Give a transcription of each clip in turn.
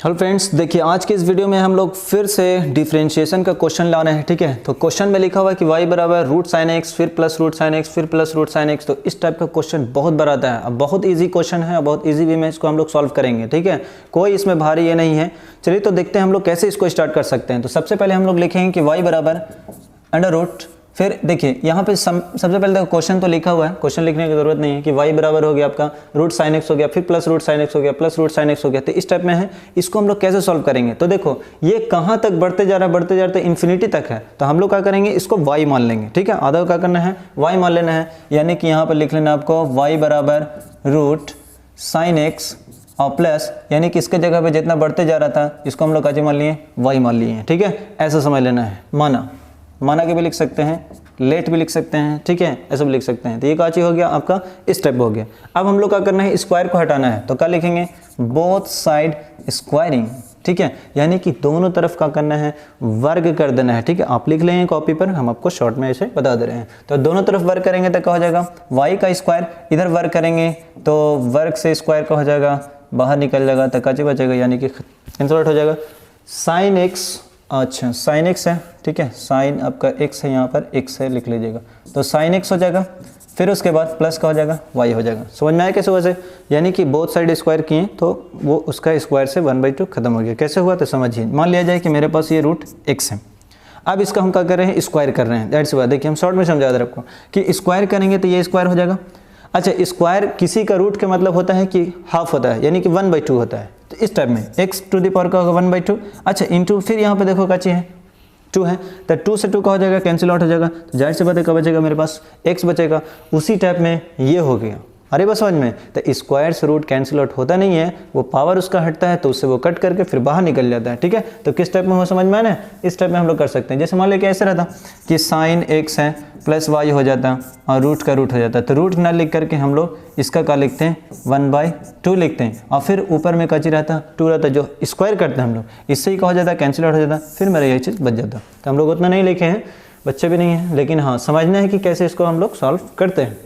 Hello friends, देखिए आज के इस वीडियो में हम लोग फिर से डिफरेंशिएशन का क्वेश्चन ला रहे हैं। ठीक है, तो क्वेश्चन में लिखा हुआ है कि y बराबर रूट साइन एक्स फिर प्लस रूट साइन एक्स फिर प्लस रूट साइन एक्स। तो इस टाइप का क्वेश्चन बहुत बार आता है। अब बहुत इजी क्वेश्चन है और बहुत इजी वे में इसको हम लोग सॉल्व करेंगे। ठीक है, कोई इसमें भारी ये नहीं है। चलिए तो देखते हैं हम लोग कैसे इसको स्टार्ट कर सकते हैं। तो सबसे पहले हम लोग लिखेंगे कि y बराबर अंडर रूट, फिर देखिए यहाँ पे सबसे पहले देखो क्वेश्चन तो लिखा हुआ है, क्वेश्चन लिखने की जरूरत नहीं है कि y बराबर हो गया आपका रूट साइन एक्स हो गया, फिर प्लस रूट साइन एक्स हो गया, प्लस रूट साइन एक्स हो गया। तो इस टाइप में है, इसको हम लोग कैसे सॉल्व करेंगे। तो देखो ये कहाँ तक बढ़ते जा रहा है, बढ़ते जा रहा है इन्फिनिटी तक है। तो हम लोग क्या करेंगे, इसको y मान लेंगे। ठीक है, आधा क्या करना है, y मान लेना है। यानी कि यहाँ पर लिख लेना आपको y बराबर रूट साइन एक्स और प्लस, यानी कि इसके जगह पे जितना बढ़ते जा रहा था इसको हम लोग क्या मान लिए, y मान लिए हैं। ठीक है, ऐसा समझ लेना है। माना के भी लिख सकते हैं, लेट भी लिख सकते हैं। ठीक है, ऐसा भी लिख सकते हैं। तो ये क्या चीज हो गया आपका, स्टेप हो गया। अब हम लोग क्या करना है, स्क्वायर को हटाना है। तो क्या लिखेंगे, बोथ साइड स्क्वायरिंग। ठीक है, यानी कि दोनों तरफ क्या करना है, वर्ग कर देना है। ठीक है, आप लिख लेंगे कॉपी पर, हम आपको शॉर्ट में ऐसे बता दे रहे हैं। तो दोनों तरफ वर्ग करेंगे तो क्या हो जाएगा, y का स्क्वायर, इधर वर्ग करेंगे तो वर्ग से स्क्वायर का हो जाएगा, बाहर निकल जाएगा तो क्या बचेगा, यानी कि कैंसिल आउट हो जाएगा। साइन एक्स, अच्छा साइन एक्स है। ठीक है, साइन आपका एक्स है, यहाँ पर एक्स है लिख लीजिएगा, तो साइन एक्स हो जाएगा। फिर उसके बाद प्लस का हो जाएगा, वाई हो जाएगा। समझ में आया कैसे वैसे, यानी कि बोथ साइड स्क्वायर किए तो वो उसका स्क्वायर से 1/2 खत्म हो गया। कैसे हुआ तो समझिए, मान लिया जाए कि मेरे पास ये रूट एक्स है। अब इसका हम क्या कर रहे हैं, स्क्वायर कर रहे हैं। दैट्स वाई, देखिए हम शॉर्ट में समझा दे रहे आपको कि स्क्वायर करेंगे तो ये स्क्वायर हो जाएगा। अच्छा, स्क्वायर किसी का रूट का मतलब होता है कि हाफ होता है, यानी कि 1/2 होता है। तो इस टाइप में x टू द पावर का होगा 1/2। अच्छा, इंटू फिर यहाँ पे देखो क्या चीज़ है, 2 है, तो 2 से 2 का हो जाएगा, कैंसिल आउट हो जाएगा। तो जाहिर सी बात है, क्या बचेगा मेरे पास, x बचेगा। उसी टाइप में ये हो गया। अरे बस समझ में, तो स्क्वायर से रूट कैंसिल आउट होता नहीं है, वो पावर उसका हटता है तो उससे वो कट करके फिर बाहर निकल जाता है। ठीक है, तो किस टाइप में हो समझ में आया ना, इस टाइप में हम लोग कर सकते हैं। जैसे मान लीजिए ऐसे रहता कि साइन एक्स है प्लस वाई हो जाता और रूट का रूट हो जाता, तो रूट ना लिख करके हम लोग इसका क्या लिखते हैं, 1/2 लिखते हैं। और फिर ऊपर में कची रहता, 2 रहता, जो स्क्वायर करते हैं हम लोग, इससे ही क्या हो जाता, कैंसिल आउट हो जाता, फिर मेरा यही चीज़ बच जाता। तो हम लोग उतना नहीं लिखे हैं, बच्चे भी नहीं हैं, लेकिन हाँ समझना है कि कैसे इसको हम लोग सॉल्व करते हैं।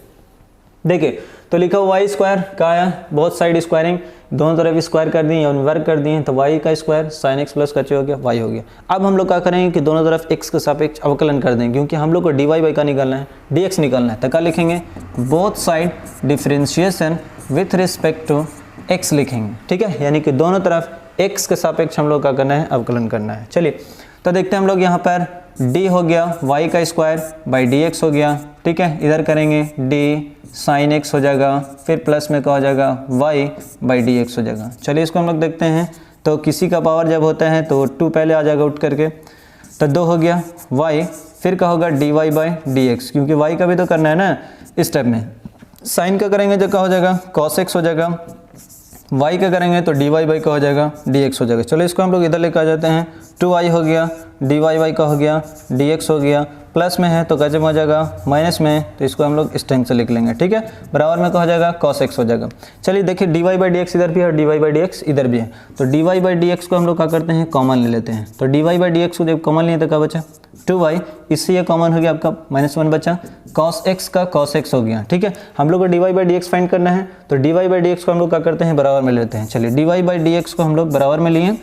देखिए तो लिखा हुआ y स्क्वायर का आया, बहुत साइड स्क्वायरिंग, दोनों तरफ स्क्वायर कर दिए और वर्ग कर दिए, तो y का स्क्वायर साइन एक्स प्लस कच्चे हो गया, y हो गया। अब हम लोग क्या करेंगे कि दोनों तरफ x के सापेक्ष अवकलन कर देंगे, क्योंकि हम लोग को dy बाई का निकालना है, dx निकालना है। तो क्या लिखेंगे, both side differentiation with respect to x लिखेंगे। ठीक है, यानी कि दोनों तरफ x के सापेक्ष हम लोग क्या करना है, अवकलन करना है। चलिए तो देखते हैं हम लोग, यहाँ पर d हो गया y का स्क्वायर बाई dx हो गया। ठीक है, इधर करेंगे d साइन x हो जाएगा, फिर प्लस में क्या हो जाएगा, y बाई dx हो जाएगा। चलिए इसको हम लोग देखते हैं। तो किसी का पावर जब होता है तो 2 पहले आ जाएगा उठ करके, तो 2 हो गया y, फिर क्या होगा dy बाई dx, क्योंकि y का भी तो करना है ना। इस टाइप में साइन का करेंगे तो क्या हो जाएगा, cos x हो जाएगा, y का करेंगे तो dy बाई का हो जाएगा, dx हो जाएगा। चलो इसको हम लोग इधर लेकर आ जाते हैं, 2y हो गया, dy बाई का हो गया, dx हो गया, प्लस में है तो कैसे हो जाएगा, माइनस में है तो इसको हम लोग इस टाइम से लिख लेंगे। ठीक है, बराबर में क्या हो जाएगा, cos x हो जाएगा। चलिए देखिए dy बाई dx इधर भी है और dy बाई dx इधर भी है, तो dy बाई dx को हम लोग क्या करते हैं, कॉमन ले लेते हैं। तो dy बाई dx को जब कॉमन लिए तो क्या बचा, 2y, इससे ये कॉमन हो गया आपका, -1 बचा, cos x का cos x हो गया। ठीक है, हम लोग को dy बाई dx फाइंड करना है, तो dy बाई dx को हम लोग क्या करते हैं, बराबर में लेते हैं। चलिए dy बाई dx को हम लोग बराबर में लिए,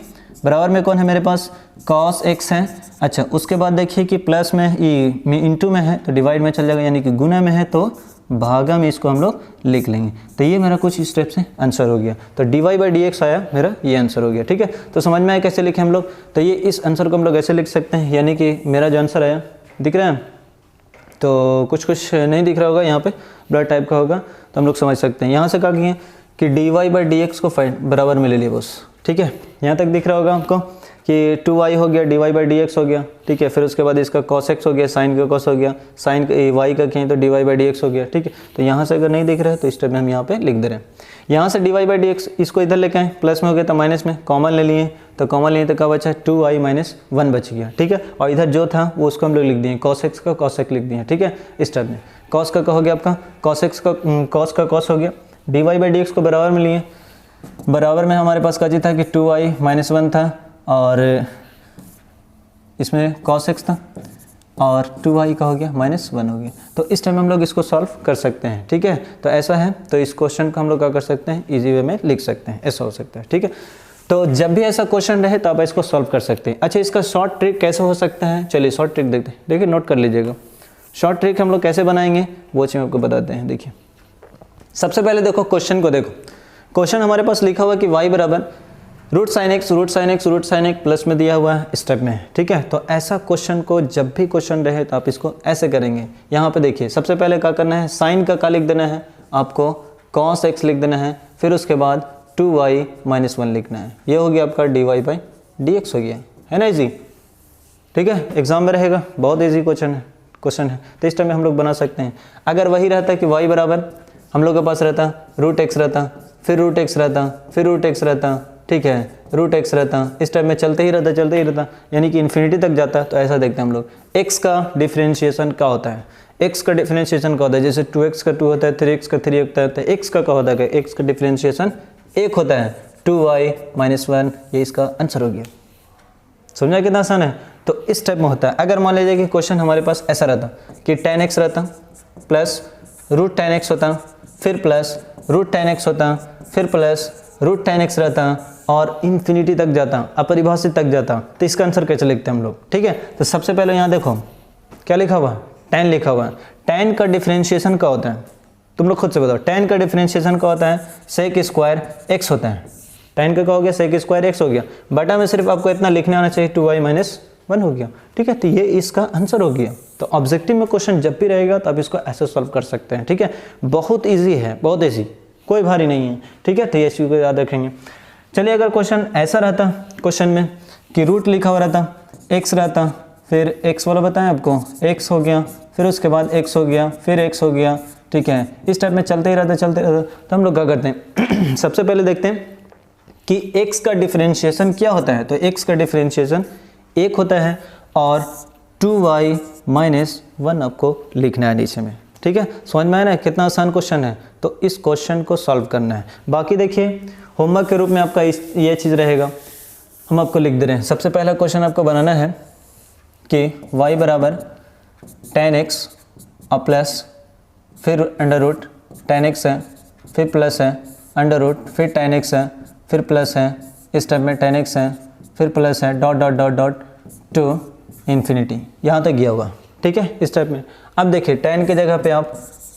बराबर में कौन है मेरे पास, cos x है। अच्छा, उसके बाद देखिए कि प्लस में में इंटू में है तो डिवाइड में चल जाएगा, यानी कि गुना में है तो भागा में इसको हम लोग लिख लेंगे। तो ये मेरा कुछ स्टेप से आंसर हो गया। तो dy बाई dx आया, मेरा ये आंसर हो गया। ठीक है, तो समझ में आया कैसे लिखे हम लोग। तो ये इस आंसर को हम लोग ऐसे लिख सकते हैं, यानी कि मेरा जो आंसर आया दिख रहा है, तो कुछ नहीं दिख रहा होगा, यहाँ पे ब्लड टाइप का होगा, तो हम लोग समझ सकते हैं। यहाँ से क्या किए कि dy बाई dx को बराबर में ले लिए बस। ठीक है, यहाँ तक दिख रहा होगा आपको कि 2y हो गया, dy बाई dx हो गया। ठीक है, फिर उसके बाद इसका cos x हो गया, साइन का cos हो गया, साइन y का किए तो dy बाई dx हो गया। ठीक है, तो यहाँ से अगर नहीं दिख रहा है तो इस टाइप में हम यहाँ पे लिख दे रहे हैं। यहाँ से dy बाई dx इसको इधर लेके आए, प्लस में हो गया तो माइनस में, कॉमन ले लिए, तो कॉमन लिए तो क्या बचा, 2y - 1 बच गया। ठीक है, और इधर जो था वो उसको हम लोग लिख दिए, cos x का cos x लिख दिए। ठीक है, इस टाइप में cos का हो गया आपका, cos x का cos हो गया, dy बाई dx को बराबर में लिए, बराबर में हमारे पास क्या था कि 2y - 1 था और इसमें cos x था और 2y का हो गया -1 हो गया। तो इस टाइम हम लोग इसको सॉल्व कर सकते हैं। ठीक है, तो ऐसा है, तो इस क्वेश्चन को हम लोग क्या कर सकते हैं, इजी वे में लिख सकते हैं, ऐसा हो सकता है। ठीक है, तो जब भी ऐसा क्वेश्चन रहे तो आप इसको सॉल्व कर सकते हैं। अच्छा, इसका शॉर्ट ट्रिक कैसे हो सकता है, चलिए शॉर्ट ट्रिक देखते हैं। देखिए नोट कर लीजिएगा, शॉर्ट ट्रिक हम लोग कैसे बनाएंगे वो चीज़ आपको बताते हैं। देखिए सबसे पहले देखो क्वेश्चन को, देखो क्वेश्चन हमारे पास लिखा हुआ कि y बराबर root sine x root sine x root sine x plus में दिया हुआ है, स्टेप में, ठीक है। तो ऐसा क्वेश्चन को जब भी क्वेश्चन रहे तो आप इसको ऐसे करेंगे। यहाँ पे देखिए सबसे पहले क्या करना है, साइन का लिख देना है आपको, cos x लिख देना है, फिर उसके बाद 2y - 1 लिखना है। ये हो गया आपका dy/dx हो गया, है ना इजी, ठीक है। एग्जाम में रहेगा, बहुत इजी क्वेश्चन है। तो इस टाइम में हम लोग बना सकते हैं। अगर वही रहता कि y बराबर हम लोग के पास रहता रूट एक्स रहता, फिर रूट एक्स रहता, फिर रूट एक्स रहता, ठीक है, रूट एक्स रहता, इस टाइप में चलते ही रहता, यानी कि इन्फिनिटी तक जाता। तो ऐसा देखते हैं हम लोग, x का डिफरेंशिएशन क्या होता है, x का डिफरेंशिएशन क्या होता है, जैसे 2x का 2 होता है, 3x का 3 होता है, तो x का क्या होता है, x का डिफरेंशिएशन 1 होता है, 2y - 1, ये इसका आंसर हो गया। समझा कितना आसान है। तो इस टाइप में होता है। अगर मान लीजिए कि क्वेश्चन हमारे पास ऐसा रहता कि tan x रहता प्लस रूट tan x होता, फिर प्लस रूट tan x होता, फिर प्लस रूट tan x रहता और इन्फिनिटी तक जाता, अपरिभाषित तक जाता, तो इसका आंसर कैसे लिखते हैं हम लोग, ठीक है। तो सबसे पहले यहाँ देखो क्या लिखा हुआ, tan लिखा हुआ है। tan का डिफरेंशिएशन क्या होता है, तुम लोग खुद से बताओ। tan का डिफरेंशिएशन क्या होता है, sec स्क्वायर x होता है। tan का क्या हो गया, sec स्क्वायर x हो गया, बटा में सिर्फ आपको इतना लिखने आना चाहिए 2y - 1 हो गया, ठीक है। तो ये इसका आंसर हो गया। तो ऑब्जेक्टिव में क्वेश्चन जब भी रहेगा तो आप इसको ऐसे सॉल्व कर सकते हैं, ठीक है। बहुत ईजी है, बहुत ईजी, कोई भारी नहीं है, ठीक है। तो ये चीज़ को याद रखेंगे। चलिए अगर क्वेश्चन ऐसा रहता, क्वेश्चन में कि रूट लिखा हुआ रहता, x रहता, फिर x वाला बताएं आपको, x हो गया, फिर उसके बाद x हो गया, फिर x हो गया, ठीक है। इस टाइप में चलते ही रहता। तो हम लोग क्या करते हैं सबसे पहले देखते हैं कि x का डिफरेंशिएशन क्या होता है। तो x का डिफरेंशिएशन 1 होता है और 2y - 1 आपको लिखना है नीचे में, ठीक है। समझ में आया ना, कितना आसान क्वेश्चन है। तो इस क्वेश्चन को सॉल्व करना है। बाकी देखिए होमवर्क के रूप में आपका ये चीज़ रहेगा, हम आपको लिख दे रहे हैं। सबसे पहला क्वेश्चन आपको बनाना है कि y बराबर tan x और प्लस फिर अंडर रूट tan x है, फिर प्लस है अंडर रूट, फिर tan x है, फिर प्लस है, इस टाइप में tan x है, फिर प्लस है, dot dot dot dot to infinity, यहाँ तक गया हुआ, ठीक है। इस टाइप में अब देखिए tan की जगह पे आप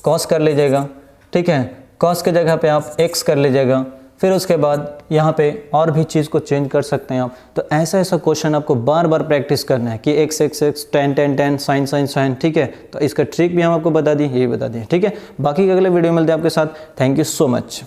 cos कर लीजिएगा, ठीक है, cos की जगह पे आप x कर लीजिएगा, फिर उसके बाद यहाँ पे और भी चीज़ को चेंज कर सकते हैं आप। तो ऐसा क्वेश्चन आपको बार बार प्रैक्टिस करना है कि x x x tan tan tan sin sin sin, ठीक है। तो इसका ट्रिक भी हम आपको बता दिए, यही बता दिए, ठीक है। बाकी के अगले वीडियो मिलते हैं आपके साथ। Thank you so much.